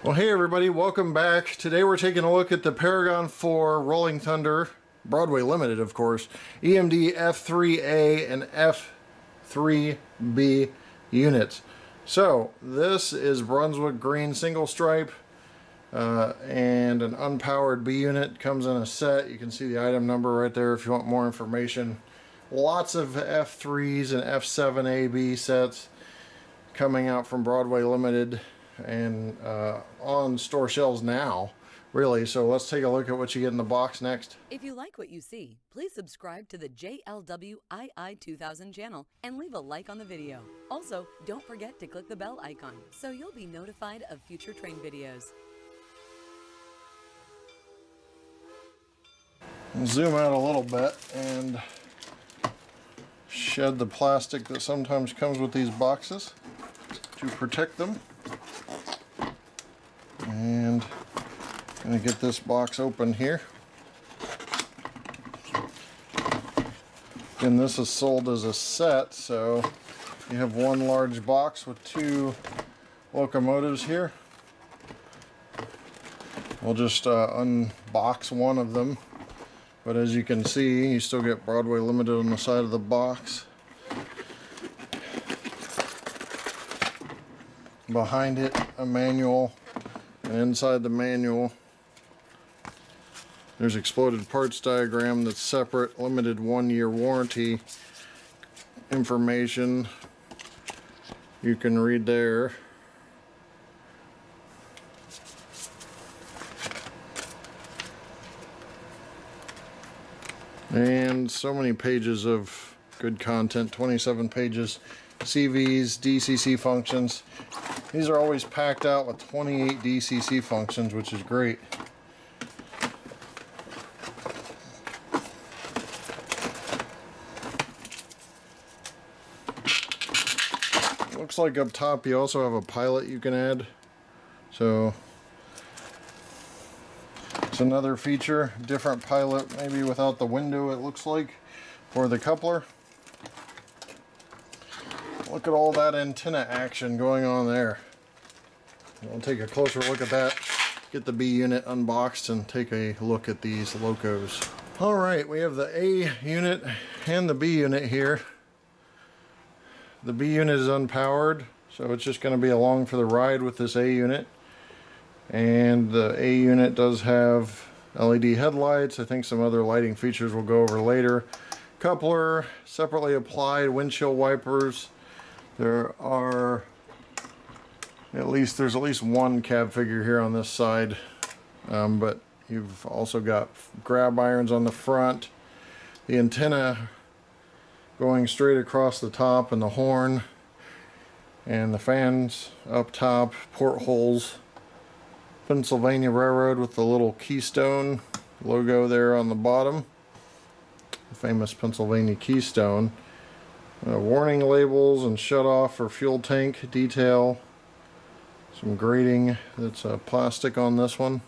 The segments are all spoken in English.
Well, hey everybody, welcome back. Today we're taking a look at the Paragon 4 Rolling Thunder, Broadway Limited of course, EMD F3A and F3B units. So this is Brunswick green single stripe and an unpowered B unit. Comes in a set. You can see the item number right there if you want more information. Lots of F3s and F7A B sets coming out from Broadway Limited and on store shelves now, really. So let's take a look at what you get in the box next. If you like what you see, please subscribe to the JLWII 2000 channel and leave a like on the video. Also, don't forget to click the bell icon so you'll be notified of future train videos. I'll zoom out a little bit and shed the plastic that sometimes comes with these boxes to protect them. And I'm going to get this box open here. And this is sold as a set, so you have one large box with two locomotives here. We'll just unbox one of them, but as you can see, you still get Broadway Limited on the side of the box. Behind it, a manual. And inside the manual, there's exploded parts diagram that's separate, limited 1-year warranty information you can read there. And so many pages of good content, 27 pages, CVs, DCC functions. These are always packed out with 28 DCC functions, which is great. Looks like up top you also have a pilot you can add. So it's another feature, different pilot, maybe without the window it looks like, for the coupler. Look at all that antenna action going on there. We'll take a closer look at that, get the B unit unboxed, and take a look at these locos. Alright, we have the A unit and the B unit here. The B unit is unpowered, so it's just going to be along for the ride with this A unit. And the A unit does have LED headlights. I think some other lighting features we'll go over later. Coupler, separately applied windshield wipers. There's at least one cab figure here on this side, but you've also got grab irons on the front, the antenna going straight across the top, and the horn, and the fans up top, portholes, Pennsylvania Railroad with the little Keystone logo there on the bottom, the famous Pennsylvania Keystone. Warning labels and shutoff for fuel tank detail. Some grating that's plastic on this one,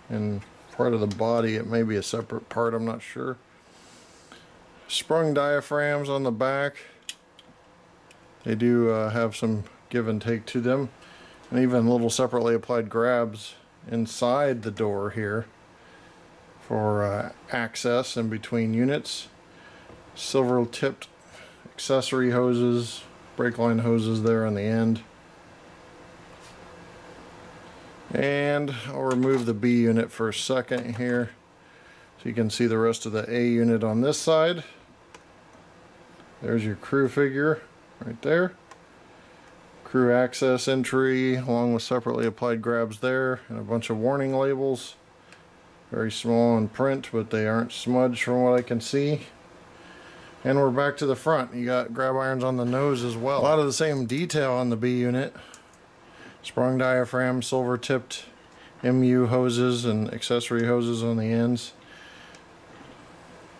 and part of the body, it may be a separate part, I'm not sure. Sprung diaphragms on the back. They do have some give and take to them, and even little separately applied grabs inside the door here for access in between units. Silver tipped accessory hoses, brake line hoses there on the end. And I'll remove the B unit for a second here so you can see the rest of the A unit on this side. There's your crew figure right there. Crew access entry along with separately applied grabs there, and a bunch of warning labels. Very small in print, but they aren't smudged from what I can see. And we're back to the front. You got grab irons on the nose as well. A lot of the same detail on the B unit. Sprung diaphragm, silver tipped MU hoses and accessory hoses on the ends.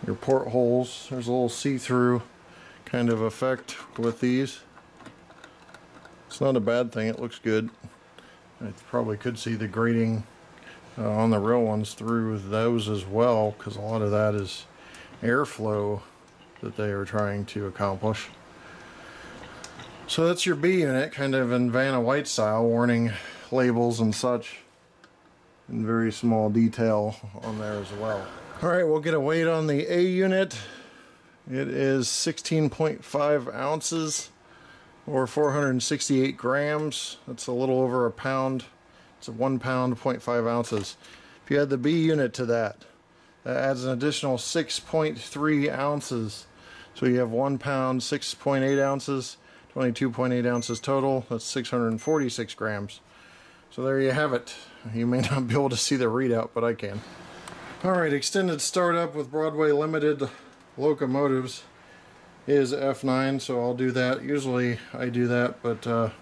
Your portholes, there's a little see-through kind of effect with these. It's not a bad thing, it looks good. I probably could see the grating on the real ones through those as well, because a lot of that is airflow that they are trying to accomplish. So that's your B unit, kind of in Vanna White style. Warning labels and such in very small detail on there as well. Alright, we'll get a weight on the A unit. It is 16.5 ounces or 468 grams. That's a little over a pound. It's 1 pound, 0.5 ounces. If you add the B unit to that, that adds an additional 6.3 ounces. So you have 1 pound, 6.8 ounces, 22.8 ounces total. That's 646 grams. So there you have it. You may not be able to see the readout, but I can. Alright, extended startup with Broadway Limited locomotives is F9, so I'll do that. Usually I do that, but the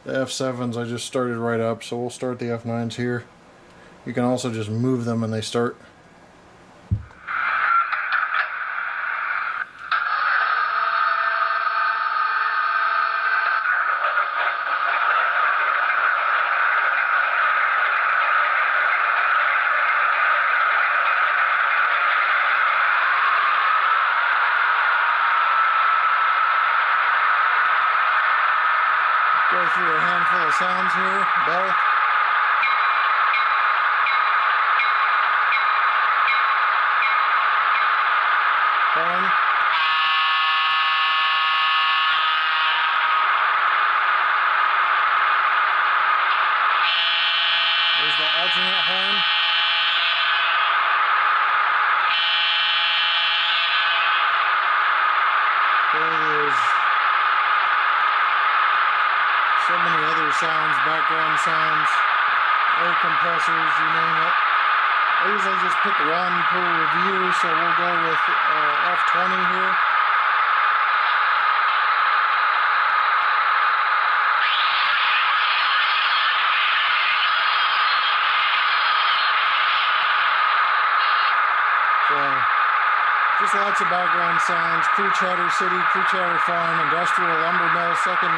F7s I just started right up, so we'll start the F9s here. You can also just move them and they start. Go through a handful of sounds here. Bell. Horn. There's the alternate horn. There's so many other sounds, background sounds, air compressors, you name it. I usually just pick one per review, so we'll go with F20 here. So, just lots of background sounds. Crew Chatter City, Crew Chatter Farm, Industrial Lumber Mill, second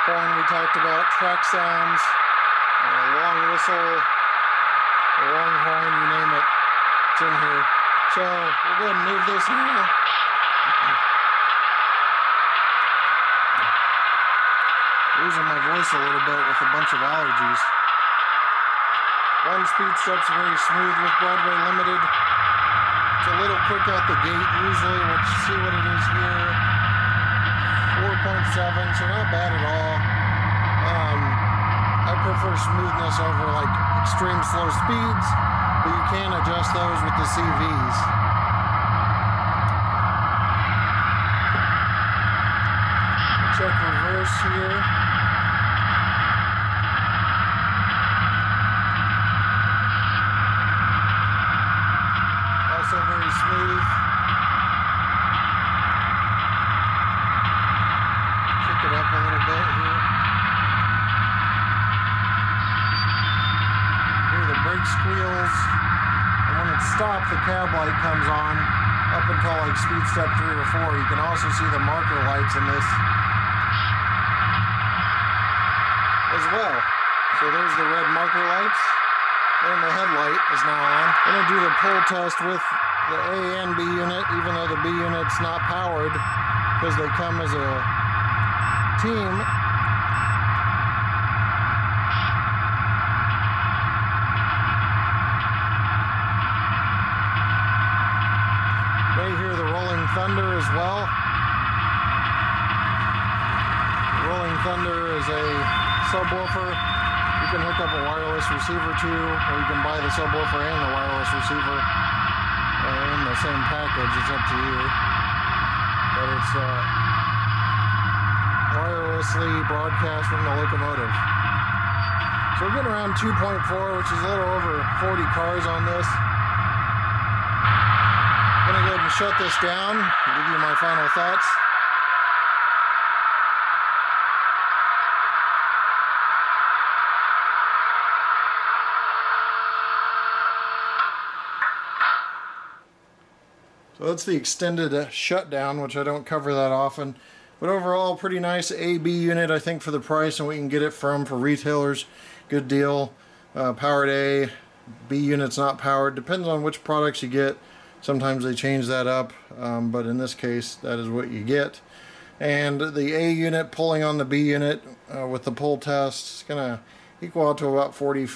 horn we talked about, track sounds, long whistle, a long horn, you name it, it's in here. So we'll go ahead and move this now. Losing my voice a little bit with a bunch of allergies. One speed step's very smooth with Broadway Limited. It's a little quick out the gate usually. We'll see what it is here. 4.7, so not bad at all. I prefer smoothness over like extreme slow speeds, but you can adjust those with the CVs. Check reverse here. Also very smooth. Kick it up a little bit here. Hear the brake squeals. And when it stops, the cab light comes on up until like speed step 3 or 4. You can also see the marker lights in this as well. So there's the red marker lights. And the headlight is now on. I'm going to do the pull test with the A and B unit, even though the B unit's not powered, because they come as a team. You may hear the rolling thunder as well. Rolling thunder is a subwoofer. You can hook up a wireless receiver to, or you can buy the subwoofer and the wireless receiver in the same package. It's up to you. But it's wirelessly broadcast from the locomotive. So we're getting around 2.4, which is a little over 40 cars on this. I'm going to go ahead and shut this down and give you my final thoughts. So that's the extended shutdown, which I don't cover that often. But overall, pretty nice A-B unit, I think, for the price and we can get it from for retailers. Good deal. Powered A, B unit's not powered. Depends on which products you get. Sometimes they change that up, but in this case, that is what you get. And the A unit pulling on the B unit with the pull test, it's going to equal out to about 40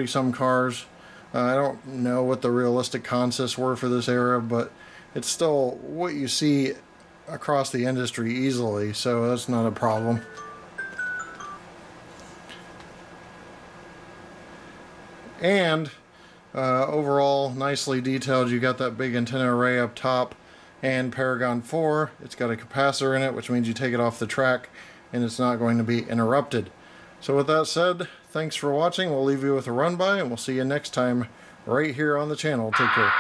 some cars. I don't know what the realistic consists were for this era, but it's still what you see across the industry easily, so that's not a problem. And overall, nicely detailed. You got that big antenna array up top, and Paragon 4. It's got a capacitor in it, which means you take it off the track and it's not going to be interrupted. So with that said, thanks for watching. We'll leave you with a run by, and we'll see you next time right here on the channel. Take care.